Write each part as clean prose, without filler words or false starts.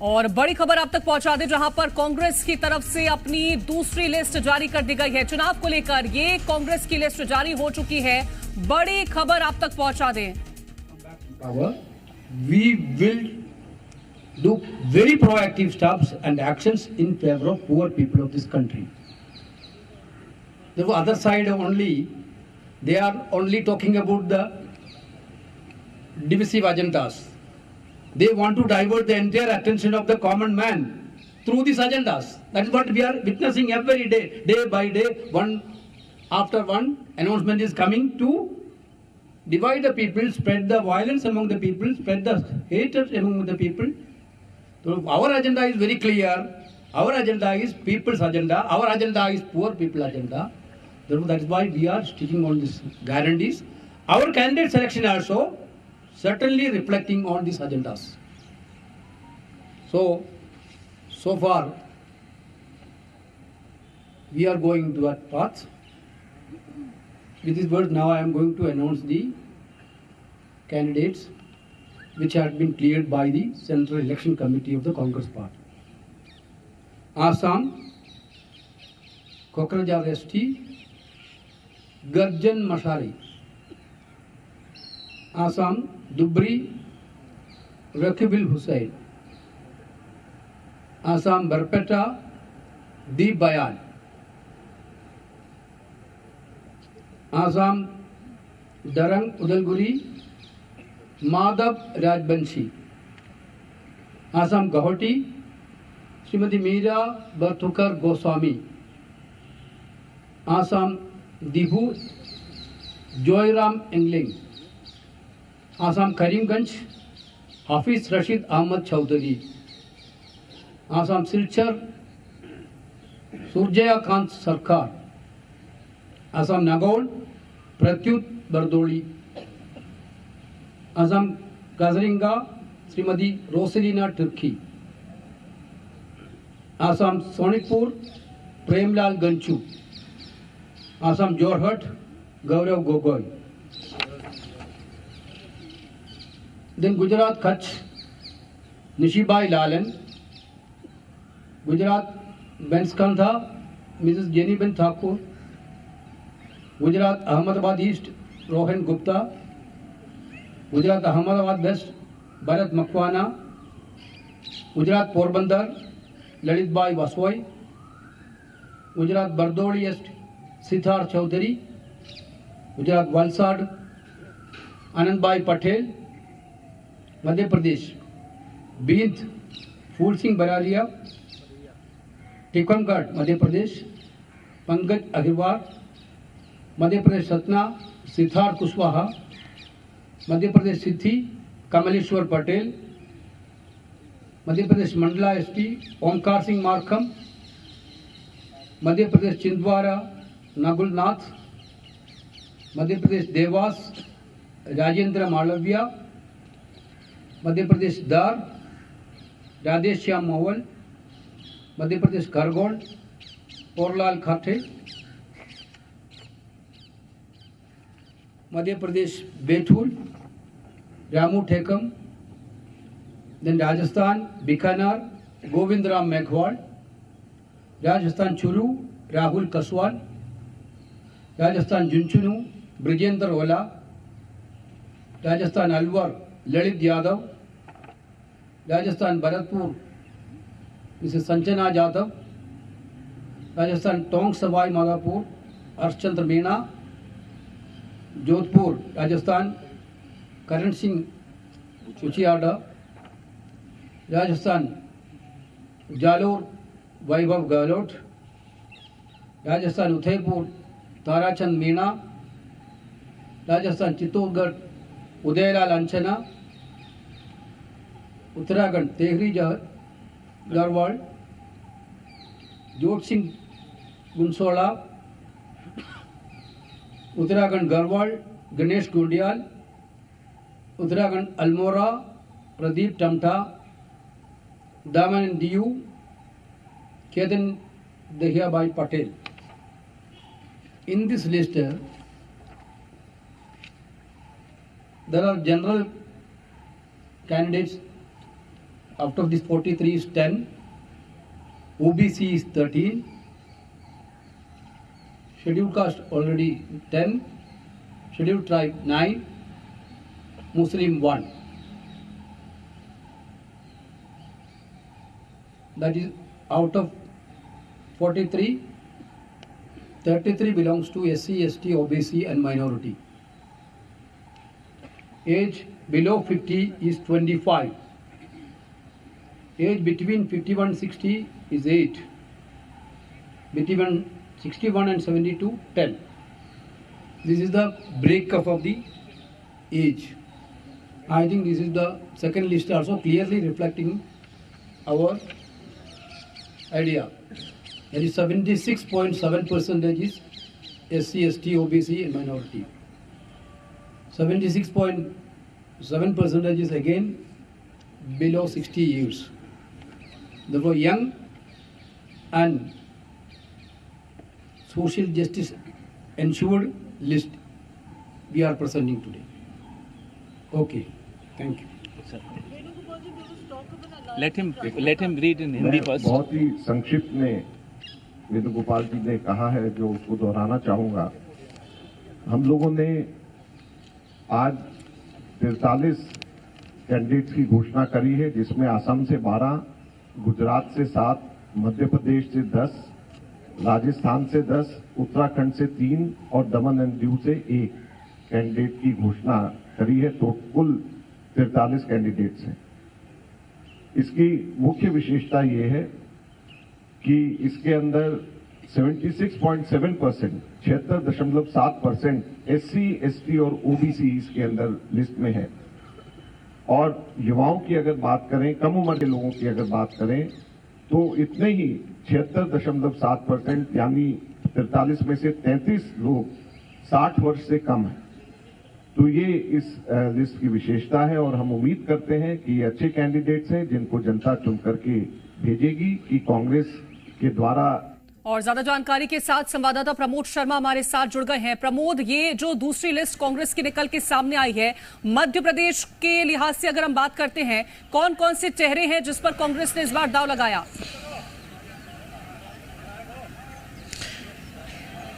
और बड़ी खबर आप तक पहुंचा दें, जहां पर कांग्रेस की तरफ से अपनी दूसरी लिस्ट जारी कर दी गई है। चुनाव को लेकर ये कांग्रेस की लिस्ट जारी हो चुकी है। बड़ी खबर आप तक पहुंचा दें। We will do very proactive steps and actions in favor of poor people of this country. The other side only, they are only talking about the divisive agendas. They want to divert the entire attention of the common man through these agendas. That is what we are witnessing every day, day by day. One after one announcement is coming to divide the people, spread the violence among the people, spread the hatred among the people. So our agenda is very clear. Our agenda is people's agenda. Our agenda is poor people agenda. Therefore, that is why we are sticking on these guarantees. Our candidate selection also certainly reflecting on these agendas. So far, we are going to that path. With these words, now I am going to announce the candidates which have been cleared by the Central Election Committee of the Congress Party. Assam, Kokrajhar ST, Garjan Mashari. Assam, Dubri, Rakibil Hussain. Assam, Barpeta, Deep Bayan. Assam, Darang Udalguri, Madhav Rajbanshi. Assam Gauhati, Srimati Meera Barthukar Goswami. Assam Dihu, Joyram Engling. Assam Karimganj, Hafiz Rashid Ahmad Chowdhury. Assam Silchar, Surjaya Kant Sarkar. Assam Nagaul, Pratyut Bardoli. Assam Kazringa, Srimati Rosalina Turki. Assam Sonitpur, Premlal Ganchu. Assam Jorhat, Gaurav Gogoi. Then Gujarat Kutch, Nishibai Lalan. Gujarat Benskantha, Mrs. Jenny Ben Thakur. Gujarat Ahmedabad East, Rohan Gupta. Gujarat Ahmedabad West, Bharat Makwana. Gujarat Porbandar, Lalitbai Vaswai. Gujarat Bardoli East, Siddharth Chowdhury. Gujarat Valsad, Anandbai Patel. Madhya Pradesh, Bint, Phul Singh Bararia. Tikamgarh, Madhya Pradesh, Pankaj Agarwal. Madhya Pradesh Satna, Siddharth Kushwaha. Madhya Pradesh Siddhi, Kamaleshwar Patel. Madhya Pradesh Mandla ST, Omkar Singh Markham. Madhya Pradesh Chindwara, Nagul Nath. Madhya Pradesh Devas, Rajendra Malavya. Madhya Pradesh Dar, Radheshyam Mawal. Madhya Pradesh Gargol, Porlal Khate. Madhya Pradesh Bethul, Ramu Thekam. Then Rajasthan, Bikaner, Govindram Meghwal. Rajasthan Churu, Rahul Kaswal. Rajasthan Junchunu, Brijendra Ola. Rajasthan Alwar, Lalit Yadav. Rajasthan Bharatpur, Mrs. Sanjana Jadhav. Rajasthan Tong Savai Madhopur, Arshchandra Meena. Jodhpur, Rajasthan, Karan Singh Chuchiada. Rajasthan, Jalore, Vaibhav Gahlot. Rajasthan, Udaipur, Tarachand Meena. Rajasthan, Chittorgarh, Udaylal Anchana. Uttarakhand, Tehri Garwal. Jodh Singh Gunsola. Uttarakhand Garwal, Ganesh Gurdial. Uttarakhand Almora, Pradeep Tamta. Daman and Diu, Ketan Dahiabai Patel. In this list, there are general candidates Out of this 43 is 10. OBC is 13. Scheduled caste already 10. Scheduled tribe 9. Muslim 1. That is out of 43, 33 belongs to SC, ST, OBC and minority. Age below 50 is 25. Age between 51 and 60 is 8. Between 61 and 72, 10. This is the breakup of the age. I think this is the second list also clearly reflecting our idea. That is 76.7% is SC, ST, OBC and minority. 76.7% is again below 60 years. Therefore, young and social justice ensured list we are presenting today. Okay, thank you. Let him read in Hindi first. बहुत ही संक्षिप्त में वेणुगोपाल जी ने कहा है जो उसको दोहराना चाहूंगा। हम लोगों ने आज 43 कैंडिडेट्स की घोषणा करी है, जिसमें असम से 12, गुजरात से 7, मध्य प्रदेश से 10, राजस्थान से 10, उत्तराखंड से 3 और दमन एंड दीव से 1 कैंडिडेट की घोषणा करी है। तो कुल 43 कैंडिडेट्स हैं। इसकी मुख्य विशेषता ये है कि इसके अंदर 76.7%, 76.7% SC, ST और OBC इसके अंदर लिस्ट में है। और युवाओं की अगर बात करें, कम उम्र के लोगों की अगर बात करें, तो इतने ही 76.7% यानी 43 में से 33 लोग 60 वर्ष से कम हैं। तो ये इस लिस्ट की विशेषता है और हम उम्मीद करते हैं कि ये अच्छे कैंडिडेट्स हैं जिनको जनता चुन करके भेजेगी कि कांग्रेस के द्वारा। और ज्यादा जानकारी के साथ संवाददाता प्रमोद शर्मा हमारे साथ जुड़ गए हैं। प्रमोद, ये जो दूसरी लिस्ट कांग्रेस की निकल के सामने आई है, मध्य प्रदेश के लिहाज से अगर हम बात करते हैं, कौन कौन से चेहरे हैं जिस पर कांग्रेस ने इस बार दांव लगाया?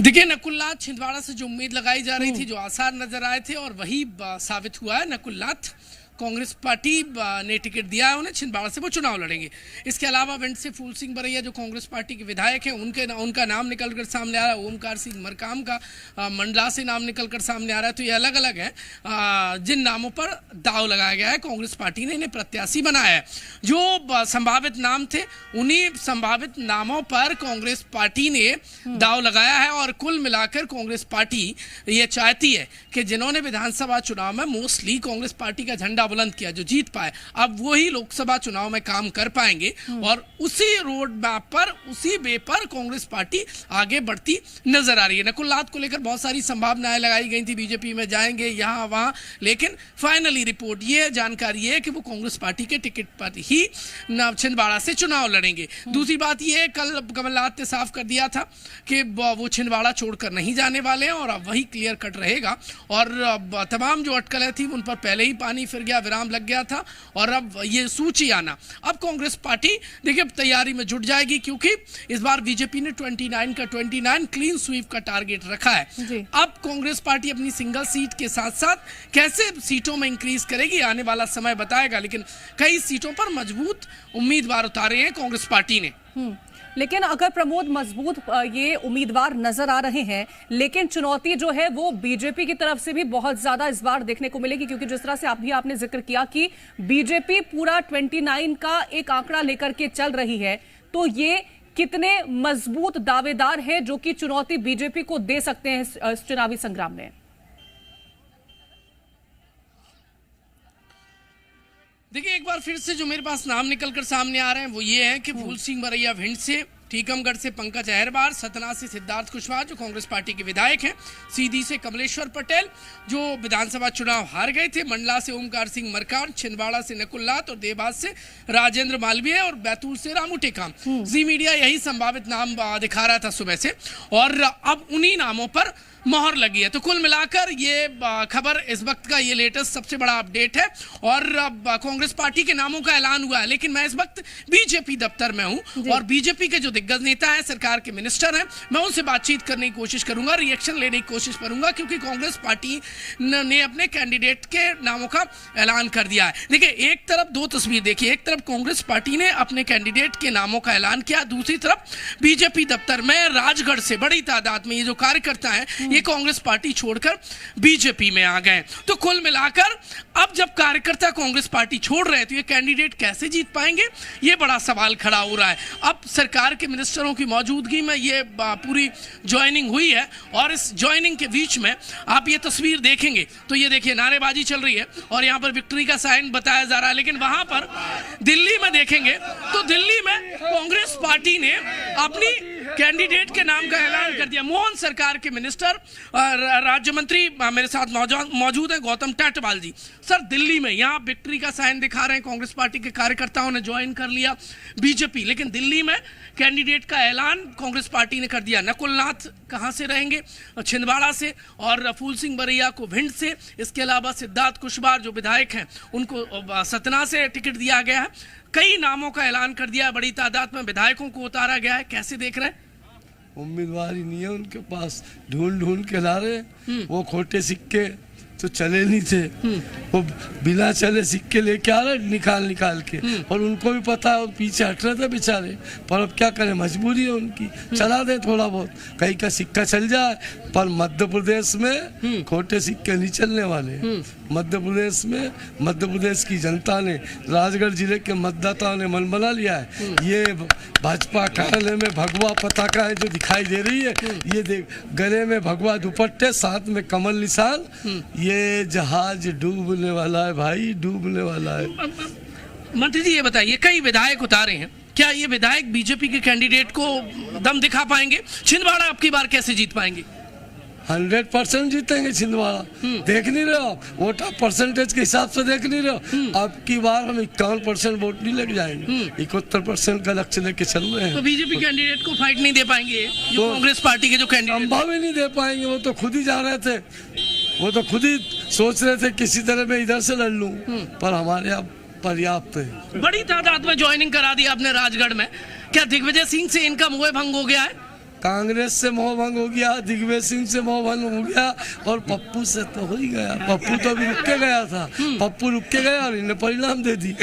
देखिए, नकुलनाथ छिंदवाड़ा से जो उम्मीद लगाई जा रही थी, जो आसार नजर आए थे, और वही साबित हुआ है। नकुलनाथ कांग्रेस पार्टी ने टिकट दिया है उन्हें, छिंदवाड़ा से वो चुनाव लड़ेंगे। इसके अलावा विंड से फूल सिंह बरैया जो कांग्रेस पार्टी के विधायक हैं, उनका नाम निकलकर सामने आ रहा है। ओमकार सिंह मरकाम का मंडला से नाम निकलकर सामने आ रहा है। तो ये अलग अलग है जिन नामों पर दाव लगाया गया है। कांग्रेस पार्टी ने इन्हें प्रत्याशी बनाया है। जो संभावित नाम थे, उन्हीं संभावित नामों पर कांग्रेस पार्टी ने दाव लगाया है। और कुल मिलाकर कांग्रेस पार्टी ये चाहती है कि जिन्होंने विधानसभा चुनाव में मोस्टली कांग्रेस पार्टी का झंडा बुलंद किया, जो जीत पाए, अब वही लोकसभा चुनाव में काम कर पाएंगे। और उसी रोड मैप पर, उसी वे पर कांग्रेस पार्टी आगे बढ़ती नजर आ रही है। नकुलनाथ को लेकर बहुत सारी संभावनाएं लगाई गई थी, बीजेपी में जाएंगे यहां वहां, लेकिन फाइनली रिपोर्ट ये जानकारी है कि वो कांग्रेस पार्टी के टिकट पर ही छिंदवाड़ा से चुनाव लड़ेंगे। दूसरी बात यह, कल कमलनाथ ने साफ कर दिया था कि वो छिंदवाड़ा छोड़कर नहीं जाने वाले हैं और अब वही क्लियर कट रहेगा। और तमाम जो अटकलें थी उन पर पहले ही पानी फिर गया, विराम लग गया था। और अब ये सूची आना, अब कांग्रेस पार्टी देखिए तैयारी में जुट जाएगी, क्योंकि इस बार बीजेपी ने 29 का 29 क्लीन स्वीप का टारगेट रखा है। अब कांग्रेस पार्टी अपनी सिंगल सीट के साथ साथ कैसे सीटों में इंक्रीज करेगी, आने वाला समय बताएगा। लेकिन कई सीटों पर मजबूत उम्मीदवार उतारे हैं कांग्रेस पार्टी ने। लेकिन अगर प्रमोद मजबूत ये उम्मीदवार नजर आ रहे हैं, लेकिन चुनौती जो है वो बीजेपी की तरफ से भी बहुत ज्यादा इस बार देखने को मिलेगी, क्योंकि जिस तरह से आपने जिक्र किया कि बीजेपी पूरा 29 का एक आंकड़ा लेकर के चल रही है, तो ये कितने मजबूत दावेदार हैं जो कि चुनौती बीजेपी को दे सकते हैं इस चुनावी संग्राम में? देखिए, एक बार फिर से जो मेरे पास नाम निकलकर सामने आ रहे हैं वो ये है कि फूल सिंह बरैया भिंड से, टीकमगढ़ से पंकज अहरवार, सतना से सिद्धार्थ कुशवाहा जो कांग्रेस पार्टी के विधायक हैं, सीधी से कमलेश्वर पटेल जो विधानसभा चुनाव हार गए थे, मंडला से ओमकार सिंह मरकाम, छिंदवाड़ा से नकुलनाथ और देवास से राजेंद्र मालवीय और बैतूल से रामू टेकाम। जी मीडिया यही संभावित नाम दिखा रहा था सुबह से, और अब उन्हीं नामों पर मोहर लगी है। तो कुल मिलाकर ये खबर इस वक्त का ये लेटेस्ट सबसे बड़ा अपडेट है। और कांग्रेस पार्टी के नामों का ऐलान हुआ है, लेकिन मैं इस वक्त बीजेपी दफ्तर में हूं और बीजेपी के जो दिग्गज नेता हैं, सरकार के मिनिस्टर हैं, मैं उनसे बातचीत करने की कोशिश करूंगा, रिएक्शन लेने की कोशिश करूंगा, क्योंकि कांग्रेस पार्टी ने अपने कैंडिडेट के नामों का ऐलान कर दिया है। देखिए, एक तरफ दो तस्वीर देखिए, एक तरफ कांग्रेस पार्टी ने अपने कैंडिडेट के नामों का ऐलान किया, दूसरी तरफ बीजेपी दफ्तर में राजगढ़ से बड़ी तादाद में ये जो कार्यकर्ता हैं ये कांग्रेस पार्टी छोड़कर बीजेपी में आ गए। तो कुल मिलाकर अब जब कार्यकर्ता कांग्रेस पार्टी छोड़ रहे हैं तो ये कैंडिडेट कैसे जीत पाएंगे, ये बड़ा सवाल खड़ा हो रहा है। अब सरकार के मिनिस्टरों की मौजूदगी में ये पूरी ज्वाइनिंग हुई है और इस ज्वाइनिंग के बीच में आप ये तस्वीर देखेंगे तो ये देखिए नारेबाजी चल रही है और यहाँ पर विक्ट्री का साइन बताया जा रहा है। लेकिन वहां पर दिल्ली में देखेंगे तो दिल्ली में कांग्रेस पार्टी ने अपनी कैंडिडेट के नाम का ऐलान कर दिया। मोहन सरकार के मिनिस्टर राज्य मंत्री मेरे साथ मौजूद हैं, गौतम टेटवाल जी। सर, दिल्ली में यहाँ विक्ट्री का साइन दिखा रहे हैं, कांग्रेस पार्टी के कार्यकर्ताओं ने ज्वाइन कर लिया बीजेपी, लेकिन दिल्ली में कैंडिडेट का ऐलान कांग्रेस पार्टी ने कर दिया। नकुल नाथ कहां से रहेंगे? छिंदवाड़ा से, और फूल सिंह बरैया को भिंड से, इसके अलावा सिद्धार्थ कुशवाहा जो विधायक हैं उनको सतना से टिकट दिया गया है। कई नामों का ऐलान कर दिया है, बड़ी तादाद में विधायकों को उतारा गया है। कैसे देख रहे हैं? उम्मीदवार ही नहीं है उनके पास, ढूंढ के ला रहे। वो खोटे सिक्के तो चले नहीं थे, वो बिना चले सिक्के लेके आ रहे निकाल के, और उनको भी पता है, पीछे हट रहे थे बेचारे, पर अब क्या करें, मजबूरी है उनकी, चला दे थोड़ा बहुत, कहीं का सिक्का चल जाए। पर मध्य प्रदेश में खोटे सिक्के नहीं चलने वाले। मध्य प्रदेश में मध्य प्रदेश की जनता ने, राजगढ़ जिले के मतदाताओं ने मन बना लिया है। ये भाजपा कार्यालय में भगवा पताका है जो दिखाई दे रही है, ये देख, गले में भगवा दुपट्टे, साथ में कमल निशान, ये जहाज डूबने वाला है भाई, डूबने वाला है। मंत्री जी ये बताइए, कई विधायक उतारे हैं, क्या ये विधायक बीजेपी के कैंडिडेट को दम दिखा पाएंगे? छिंदवाड़ा आपकी बार कैसे जीत पाएंगे? 100% जीतेंगे छिंदवाड़ा। देख नहीं रहे हो, वोट परसेंटेज के हिसाब से देख नहीं रहे हो, अब की बार हम 51% वोट नहीं लेके जाएंगे, 71% का लक्ष्य लेके चल रहे हैं। तो बीजेपी कैंडिडेट को फाइट नहीं दे पाएंगे जो कांग्रेस पार्टी के जो कैंडिडेट? संभव ही नहीं दे पाएंगे, वो तो खुद ही जा रहे थे, वो तो खुद ही सोच रहे थे किसी तरह मैं इधर से लड़ लूं, पर हमारे यहाँ पर्याप्त है। बड़ी तादाद में ज्वाइनिंग करा दी आपने राजगढ़ में, क्या दिग्विजय सिंह से इनका मोह भंग हो गया है? कांग्रेस से मोह भंग हो गया, दिग्विजय सिंह से मोह भंग हो गया, और पप्पू से तो हो ही गया। पप्पू तो अभी रुक के गया था, पप्पू रुक के गया और इन्हें परिणाम दे दी।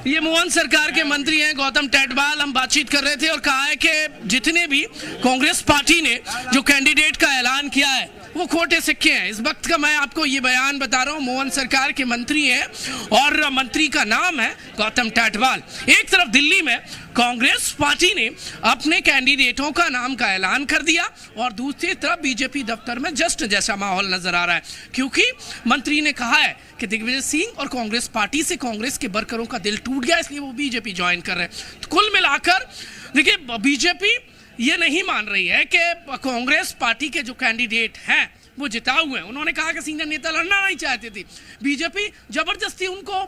ये मोहन सरकार के मंत्री हैं गौतम टेटवाल, हम बातचीत कर रहे थे और कहा है कि जितने भी कांग्रेस पार्टी ने जो कैंडिडेट का ऐलान किया है वो खोटे सिक्के हैं। इस वक्त का मैं आपको ये बयान बता रहा हूँ, मोहन सरकार के मंत्री हैं और मंत्री का नाम है गौतम टेटवाल। एक तरफ दिल्ली में कांग्रेस पार्टी ने अपने कैंडिडेटों का नाम का ऐलान कर दिया और दूसरी तरफ बीजेपी दफ्तर में जश्न जैसा माहौल नजर आ रहा है, क्योंकि मंत्री ने कहा है कि दिग्विजय सिंह और कांग्रेस पार्टी से कांग्रेस के वर्करों का दिल टूट गया, इसलिए वो बीजेपी ज्वाइन कर रहे हैं। तो कुल मिलाकर देखिए, बीजेपी ये नहीं मान रही है कि कांग्रेस पार्टी के जो कैंडिडेट हैं वो जिता हुए हैं। उन्होंने कहा कि सीनियर नेता लड़ना नहीं चाहते थे, बीजेपी जबरदस्ती उनको,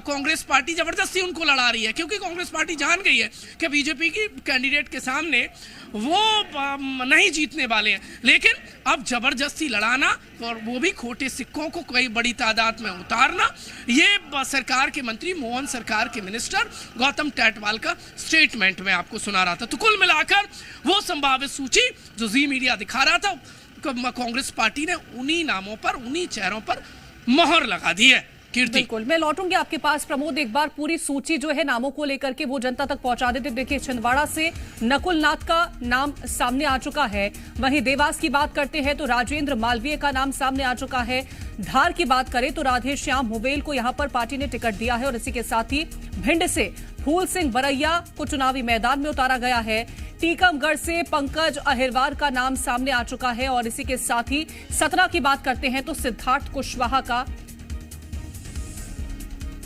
कांग्रेस पार्टी जबरदस्ती उनको लड़ा रही है, क्योंकि कांग्रेस पार्टी जान गई है कि बीजेपी की कैंडिडेट के सामने वो नहीं जीतने वाले हैं। लेकिन अब जबरदस्ती लड़ाना और वो भी खोटे सिक्कों को कई बड़ी तादाद में उतारना, ये सरकार के मंत्री मोहन सरकार के मिनिस्टर गौतम टेटवाल का स्टेटमेंट में आपको सुना रहा था। तो कुल मिलाकर वो संभावित सूची जो जी मीडिया दिखा रहा था, कांग्रेस पार्टी ने उन्हीं नामों पर, उन्हीं चेहरों पर मोहर लगा दी है। कीर्ति, बिल्कुल, मैं लौटूंगी आपके पास प्रमोद, एक बार पूरी सूची जो है नामों को लेकर के वो जनता तक पहुंचा देते। देखिए, छिंदवाड़ा से नकुल नाथ का नाम सामने आ चुका है, वहीं देवास की बात करते हैं तो राजेंद्र मालवीय का नाम सामने आ चुका है। धार की बात करें तो राधे श्याम मुवेल को यहां पर पार्टी ने टिकट दिया है और इसी के साथ ही भिंड से फूल सिंह बरैया को चुनावी मैदान में उतारा गया है। टीकमगढ़ से पंकज अहिरवार का नाम सामने आ चुका है और इसी के साथ ही सतना की बात करते हैं तो सिद्धार्थ कुशवाहा का।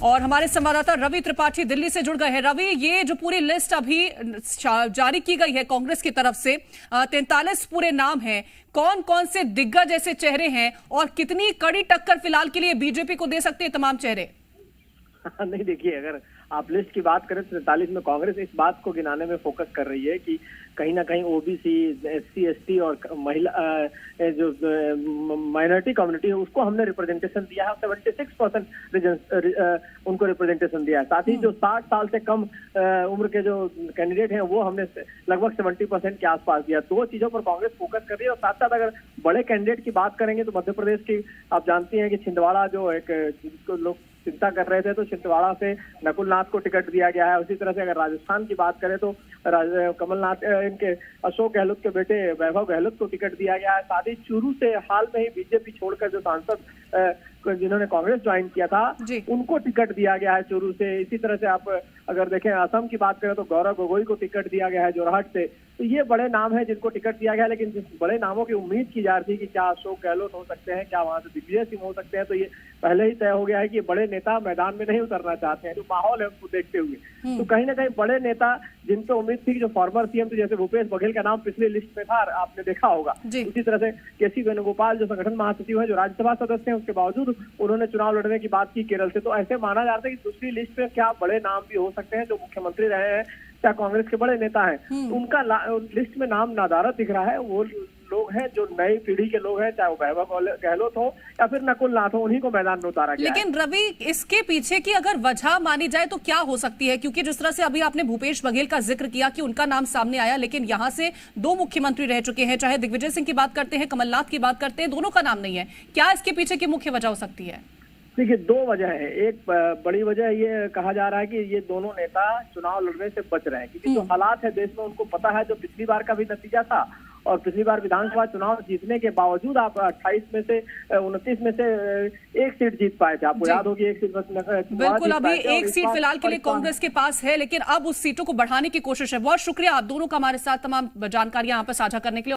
और हमारे संवाददाता रवि त्रिपाठी दिल्ली से जुड़ गए हैं। रवि, ये जो पूरी लिस्ट अभी जारी की गई है कांग्रेस की तरफ से, 43 पूरे नाम हैं, कौन कौन से दिग्गज ऐसे चेहरे हैं और कितनी कड़ी टक्कर फिलहाल के लिए बीजेपी को दे सकते हैं तमाम चेहरे? नहीं, देखिए, अगर आप लिस्ट की बात करें तो 43 में कांग्रेस इस बात को गिनाने में फोकस कर रही है कि कहीं ना कहीं ओबीसी, एससी, एसटी और महिला जो माइनॉरिटी कम्युनिटी है उसको हमने रिप्रेजेंटेशन दिया है। 76% उनको रिप्रेजेंटेशन दिया है। साथ ही जो 60 साल से कम उम्र के जो कैंडिडेट हैं वो हमने लगभग 70% के आसपास दिया। दो चीजों पर कांग्रेस फोकस कर रही है। और साथ साथ अगर बड़े कैंडिडेट की बात करेंगे तो मध्य प्रदेश की आप जानती हैं कि छिंदवाड़ा जो एक जिसको लोग चिंता कर रहे थे, तो छिंदवाड़ा से नकुल नाथ को टिकट दिया गया है। उसी तरह से अगर राजस्थान की बात करें तो कमलनाथ इनके अशोक गहलोत के बेटे वैभव गहलोत को टिकट दिया गया है। साथ ही चूरू से हाल में ही बीजेपी छोड़कर जो सांसद जिन्होंने कांग्रेस ज्वाइन किया था उनको टिकट दिया गया है चूरू से। इसी तरह से आप अगर देखें असम की बात करें तो गौरव गोगोई को टिकट दिया गया है जोरहाट से। तो ये बड़े नाम हैं जिनको टिकट दिया गया है। लेकिन जिस बड़े नामों की उम्मीद की जा रही थी कि क्या अशोक गहलोत हो सकते हैं, क्या वहां से दिग्विजय सिंह हो सकते हैं, तो ये पहले ही तय हो गया है कि बड़े नेता मैदान में नहीं उतरना चाहते हैं। जो माहौल है उसको देखते हुए तो कहीं ना कहीं बड़े नेता जिन पे उम्मीद थी कि जो फॉर्मर सीएम थे जैसे भूपेश बघेल का नाम पिछली लिस्ट में था, आपने देखा होगा। उसी तरह से केसी वेणुगोपाल जो संगठन महासचिव है, जो राज्यसभा सदस्य हैं, उसके बावजूद उन्होंने चुनाव लड़ने की बात की केरल से। तो ऐसे माना जाता है कि दूसरी लिस्ट में क्या बड़े नाम भी हो सकते हैं जो मुख्यमंत्री रहे हैं या कांग्रेस के बड़े नेता हैं। उनका लिस्ट में नाम नदारद दिख रहा है। वो लोग हैं जो नई पीढ़ी के लोग हैं, चाहे वो वैभव गहलोत हो या फिर नकुल नाथ हो, उन्हीं को मैदान में उतारा गया। लेकिन रवि, इसके पीछे की अगर वजह मानी जाए तो क्या हो सकती है? क्योंकि जिस तरह से अभी आपने भूपेश बघेल का जिक्र किया कि उनका नाम सामने आया, लेकिन यहाँ से दो मुख्यमंत्री रह चुके हैं, चाहे दिग्विजय सिंह की बात करते हैं, कमलनाथ की बात करते हैं, दोनों का नाम नहीं है। क्या इसके पीछे की मुख्य वजह हो सकती है? देखिए, दो वजह है। एक बड़ी वजह ये कहा जा रहा है कि ये दोनों नेता चुनाव लड़ने से बच रहे हैं क्योंकि जो हालात है देश में उनको पता है। जो पिछली बार का भी नतीजा था और पिछली बार विधानसभा चुनाव जीतने के बावजूद आप 28 में से 29 में से एक सीट जीत पाए थे। आपको याद होगी एक सीट बिल्कुल, अभी एक सीट फिलहाल के लिए कांग्रेस के पास है, लेकिन अब उस सीटों को बढ़ाने की कोशिश है। बहुत शुक्रिया आप दोनों का हमारे साथ तमाम जानकारियां यहाँ पर साझा करने के लिए।